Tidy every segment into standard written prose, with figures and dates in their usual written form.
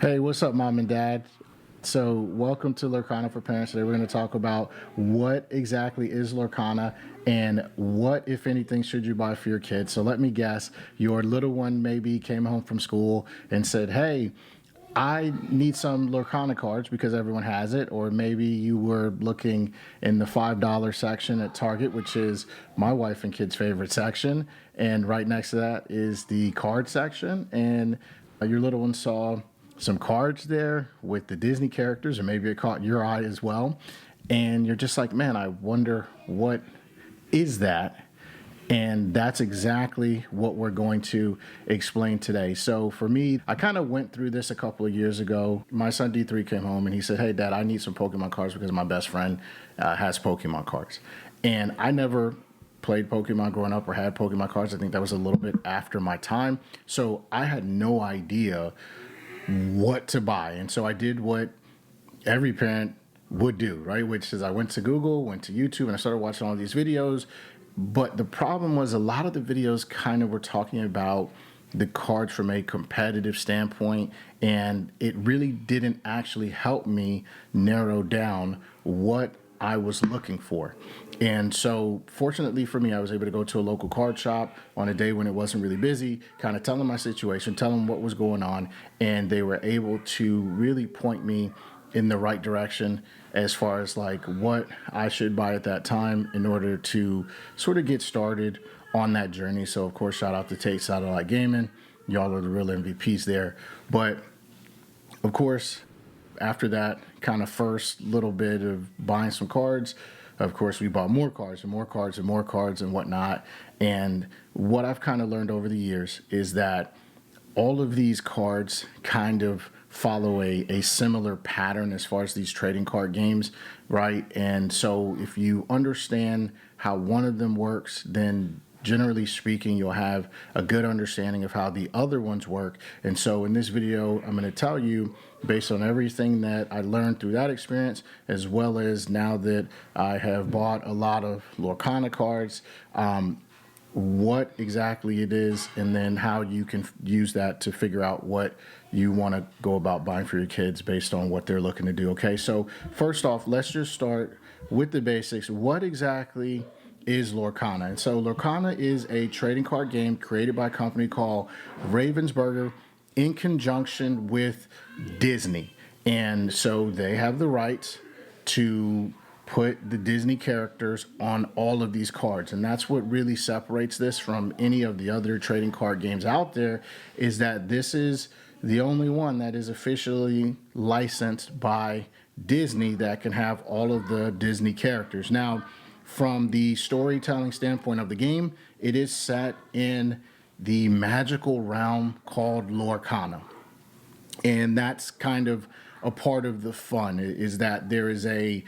Hey, what's up, mom and dad? So, welcome to Lorcana for Parents. Today, we're going to talk about what exactly is Lorcana and what, if anything, should you buy for your kids. So, let me guess, your little one maybe came home from school and said, "Hey, I need some Lorcana cards because everyone has it," or maybe you were looking in the $5 section at Target, which is my wife and kids' favorite section, and right next to that is the card section, and your little one saw some cards there with the Disney characters, or maybe it caught your eye as well, and you're just like, man, I wonder what is that. And that's exactly what we're going to explain today. So for me, I kind of went through this a couple of years ago. My son D3 came home and he said, "Hey, Dad, I need some Pokemon cards because my best friend has Pokemon cards." And I never played Pokemon growing up or had Pokemon cards. I think that was a little bit after my time. So I had no idea what to buy. And so I did what every parent would do, right? Which is I went to Google, went to YouTube, and I started watching all these videos. But the problem was a lot of the videos kind of were talking about the cards from a competitive standpoint, and it really didn't actually help me narrow down what I was looking for. And so, fortunately for me, I was able to go to a local card shop on a day when it wasn't really busy, kind of tell them my situation, tell them what was going on, and they were able to really point me in the right direction as far as like what I should buy at that time in order to sort of get started on that journey. So, of course, shout out to Tate Satellite Gaming. Y'all are the real MVPs there. But, of course, after that kind of first little bit of buying some cards, of course, we bought more cards and more cards and more cards and whatnot. And what I've kind of learned over the years is that all of these cards kind of follow a similar pattern as far as these trading card games, right? And so if you understand how one of them works, then generally speaking, you'll have a good understanding of how the other ones work. And so in this video, I'm going to tell you, based on everything that I learned through that experience, as well as now that I have bought a lot of Lorcana cards, what exactly it is, and then how you can use that to figure out what you want to go about buying for your kids based on what they're looking to do. Okay, so first off, let's just start with the basics. What exactly is Lorcana? And so Lorcana is a trading card game created by a company called Ravensburger in conjunction with Disney. And so they have the rights to put the Disney characters on all of these cards. And that's what really separates this from any of the other trading card games out there, is that this is the only one that is officially licensed by Disney that can have all of the Disney characters. Now, from the storytelling standpoint of the game, it is set in the magical realm called Lorcana. And that's kind of a part of the fun, is that there is a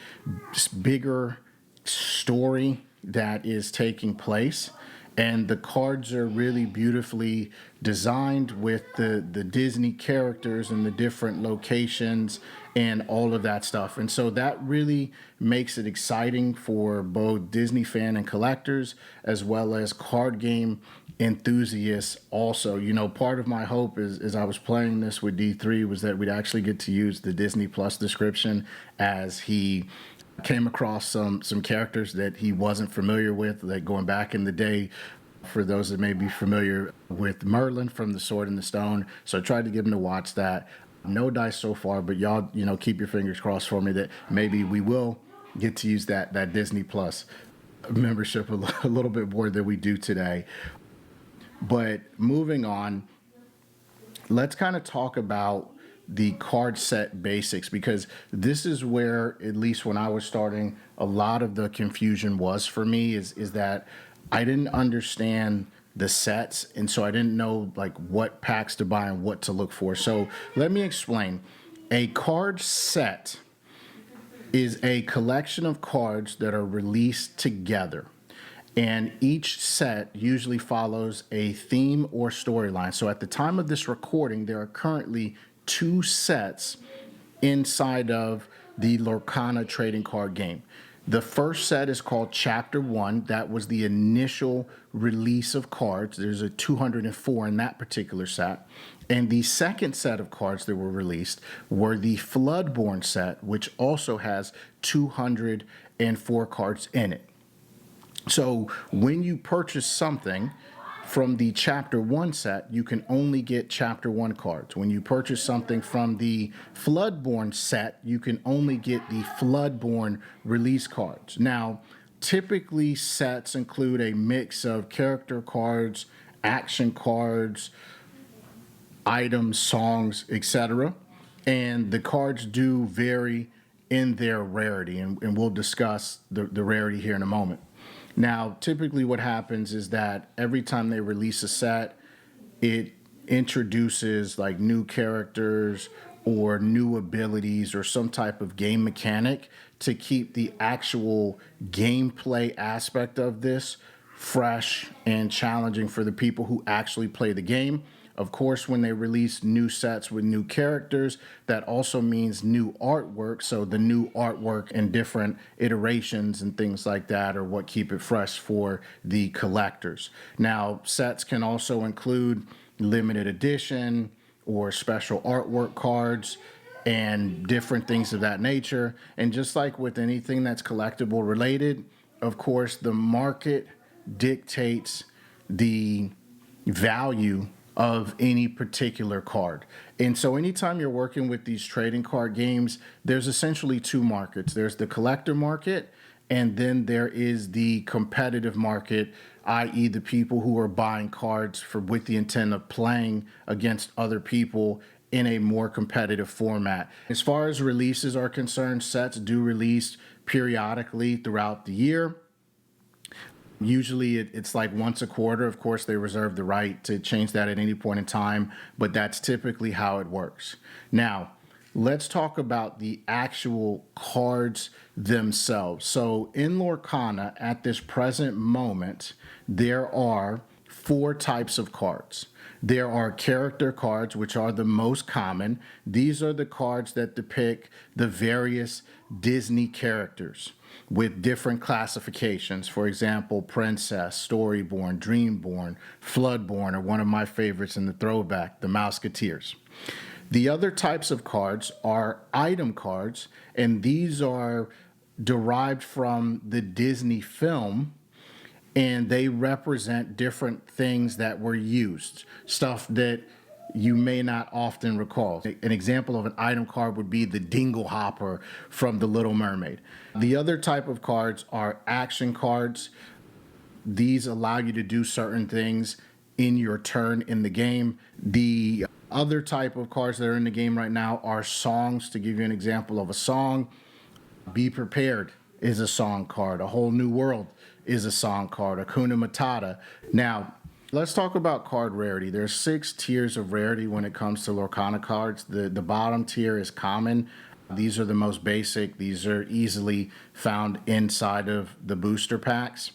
bigger story that is taking place, and the cards are really beautifully designed with the Disney characters and the different locations and all of that stuff. And so that really makes it exciting for both Disney fan and collectors, as well as card game enthusiasts also. You know, part of my hope is, as I was playing this with D3, was that we'd actually get to use the Disney Plus description as he came across some characters that he wasn't familiar with, like going back in the day, for those that may be familiar with Merlin from The Sword and the Stone. So I tried to get him to watch that. No dice so far, but y'all, keep your fingers crossed for me that maybe we will get to use that Disney Plus membership a little bit more than we do today. But moving on, let's kind of talk about the card set basics, because this is where, at least when I was starting, a lot of the confusion was for me, is that I didn't understand the sets, and so I didn't know like what packs to buy and what to look for. So let me explain. A card set is a collection of cards that are released together, and each set usually follows a theme or storyline. So at the time of this recording, there are currently two sets inside of the Lorcana trading card game. The first set is called Chapter 1. That was the initial release of cards. There's a 204 in that particular set. And the second set of cards that were released were the Floodborn set, which also has 204 cards in it. So when you purchase something from the Chapter 1 set, you can only get Chapter 1 cards. When you purchase something from the Floodborn set, you can only get the Floodborn release cards. Now, typically sets include a mix of character cards, action cards, items, songs, etc. And the cards do vary in their rarity, and we'll discuss the rarity here in a moment. Now, typically what happens is that every time they release a set, it introduces like new characters or new abilities or some type of game mechanic to keep the actual gameplay aspect of this fresh and challenging for the people who actually play the game. Of course, when they release new sets with new characters, that also means new artwork. So the new artwork and different iterations and things like that are what keep it fresh for the collectors. Now, sets can also include limited edition or special artwork cards and different things of that nature. And just like with anything that's collectible related, of course, the market dictates the value of any particular card. And so anytime you're working with these trading card games, there's essentially two markets. There's the collector market, and then there is the competitive market, i.e. the people who are buying cards with the intent of playing against other people in a more competitive format. As far as releases are concerned, sets do release periodically throughout the year. Usually it's like once a quarter. Of course, they reserve the right to change that at any point in time, but that's typically how it works. Now, let's talk about the actual cards themselves. So in Lorcana, at this present moment, there are 4 types of cards. There are character cards, which are the most common. These are the cards that depict the various Disney characters with different classifications. For example, Princess, Storyborn, Dreamborn, Floodborn are one of my favorites in the throwback, the Mouseketeers. The other types of cards are item cards, and these are derived from the Disney film, and they represent different things that were used, stuff that you may not often recall. An example of an item card would be the Dingle Hopper from The Little Mermaid. The other type of cards are action cards. These allow you to do certain things in your turn in the game. The other type of cards that are in the game right now are songs. To give you an example of a song, Be Prepared is a song card. A Whole New World is a song card. Hakuna Matata. Now, let's talk about card rarity. There's 6 tiers of rarity when it comes to Lorcana cards. The bottom tier is common. These are the most basic. These are easily found inside of the booster packs.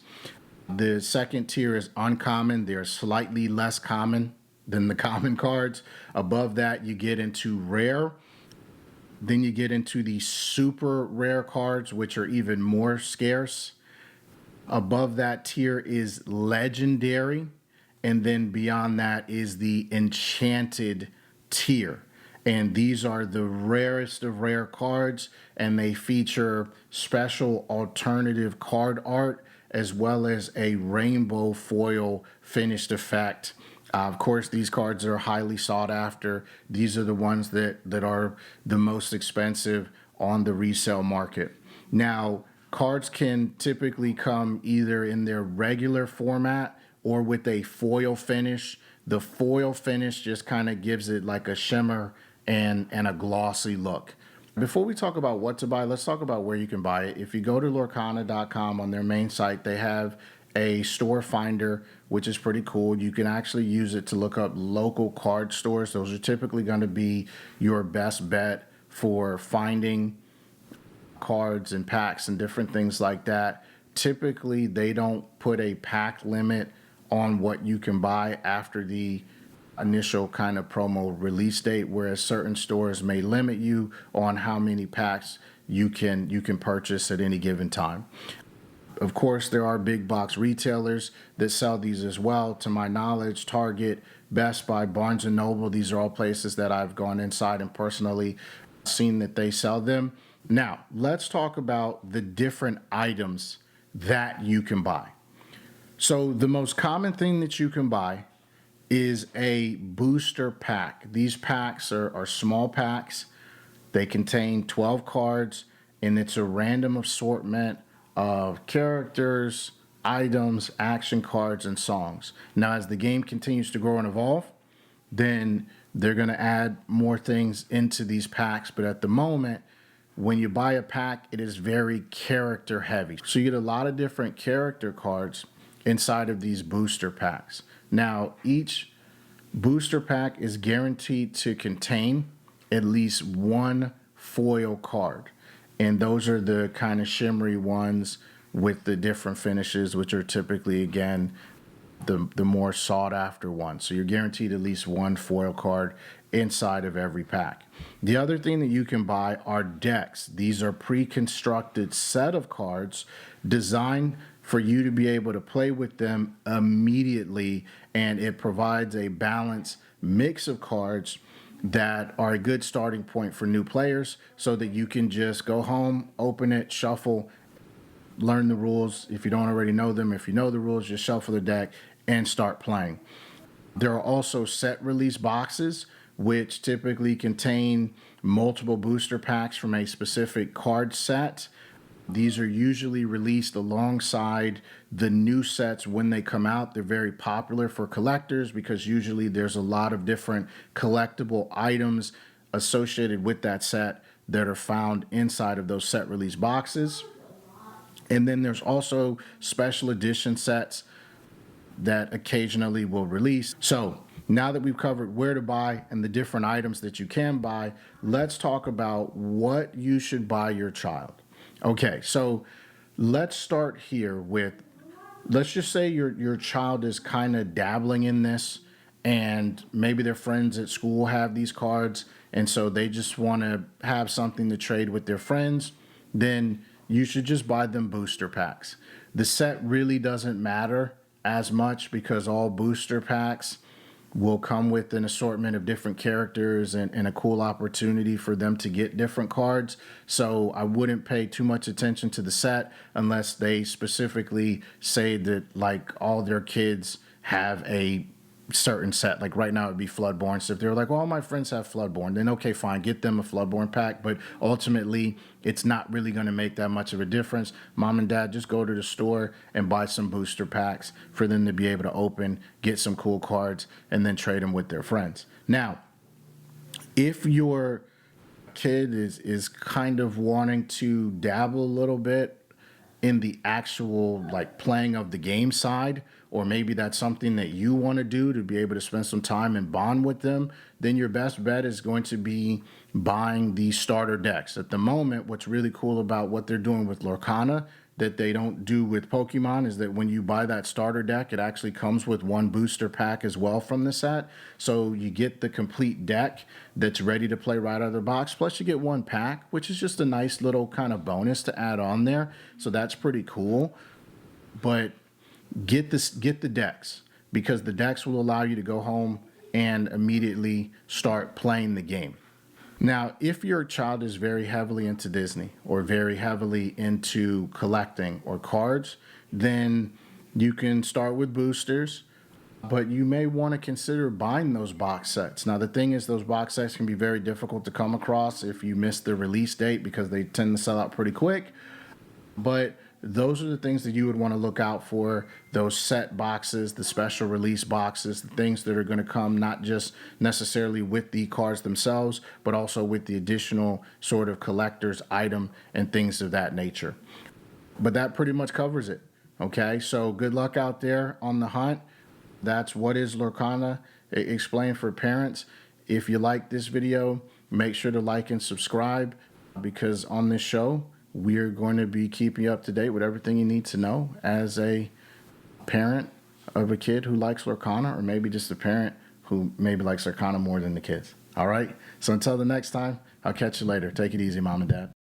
The second tier is uncommon. They're slightly less common than the common cards. Above that, you get into rare. Then you get into the super rare cards, which are even more scarce. Above that tier is legendary. And then beyond that is the enchanted tier. And these are the rarest of rare cards, and they feature special alternative card art as well as a rainbow foil finished effect. Of course, these cards are highly sought after. These are the ones that are the most expensive on the resale market. Now, cards can typically come either in their regular format or with a foil finish. The foil finish just kind of gives it like a shimmer and a glossy look. Before we talk about what to buy, let's talk about where you can buy it. If you go to Lorcana.com on their main site, they have a store finder, which is pretty cool. You can actually use it to look up local card stores. Those are typically going to be your best bet for finding cards and packs and different things like that. Typically, they don't put a pack limit on what you can buy after the initial kind of promo release date, whereas certain stores may limit you on how many packs you can purchase at any given time. Of course, there are big box retailers that sell these as well. To my knowledge, Target, Best Buy, Barnes and Noble. These are all places that I've gone inside and personally seen that they sell them. Now, let's talk about the different items that you can buy. So the most common thing that you can buy is a booster pack. These packs are small packs. They contain 12 cards, and it's a random assortment of characters, items, action cards, and songs. Now, as the game continues to grow and evolve, then they're going to add more things into these packs. But at the moment, when you buy a pack, it is very character heavy. So you get a lot of different character cards inside of these booster packs. Now, each booster pack is guaranteed to contain at least one foil card. And those are the kind of shimmery ones with the different finishes, which are typically, again, the more sought after ones. So you're guaranteed at least one foil card inside of every pack. The other thing that you can buy are decks. These are pre-constructed set of cards designed for you to be able to play with them immediately, and it provides a balanced mix of cards that are a good starting point for new players so that you can just go home, open it, shuffle, learn the rules if you don't already know them. If you know the rules, just shuffle the deck and start playing. There are also set release boxes, which typically contain multiple booster packs from a specific card set. These are usually released alongside the new sets when they come out. They're very popular for collectors because usually there's a lot of different collectible items associated with that set that are found inside of those set release boxes. And then there's also special edition sets that occasionally will release. So now that we've covered where to buy and the different items that you can buy, let's talk about what you should buy your child. Okay, so let's start here with, let's just say your child is kind of dabbling in this, and maybe their friends at school have these cards, and so they just want to have something to trade with their friends. Then you should just buy them booster packs. The set really doesn't matter as much because all booster packs will come with an assortment of different characters and a cool opportunity for them to get different cards. So I wouldn't pay too much attention to the set unless they specifically say that like all their kids have a certain set. Like right now it'd be Floodborne. So if they're like, well, all my friends have Floodborne, then okay, fine, get them a Floodborne pack. But ultimately, it's not really going to make that much of a difference. Mom and dad, just go to the store and buy some booster packs for them to be able to open, get some cool cards, and then trade them with their friends. Now, if your kid is kind of wanting to dabble a little bit in the actual like playing of the game side, or maybe that's something that you want to do to be able to spend some time and bond with them, then your best bet is going to be buying the starter decks. At the moment, what's really cool about what they're doing with Lorcana that they don't do with Pokemon is that when you buy that starter deck, it actually comes with one booster pack as well from the set. So you get the complete deck that's ready to play right out of the box. Plus you get one pack, which is just a nice little kind of bonus to add on there. So that's pretty cool. But get the decks, because the decks will allow you to go home and immediately start playing the game. Now, if your child is very heavily into Disney or very heavily into collecting or cards, then you can start with boosters, but you may want to consider buying those box sets. Now, the thing is, those box sets can be very difficult to come across if you miss the release date because they tend to sell out pretty quick. But those are the things that you would want to look out for, those set boxes, the special release boxes, the things that are going to come not just necessarily with the cards themselves, but also with the additional sort of collector's item and things of that nature. But that pretty much covers it. Okay, so good luck out there on the hunt. That's what is Lorcana explained for parents. If you like this video, make sure to like and subscribe, because on this show, we're going to be keeping you up to date with everything you need to know as a parent of a kid who likes Lorcana, or maybe just a parent who maybe likes Lorcana more than the kids. All right? So until the next time, I'll catch you later. Take it easy, Mom and Dad.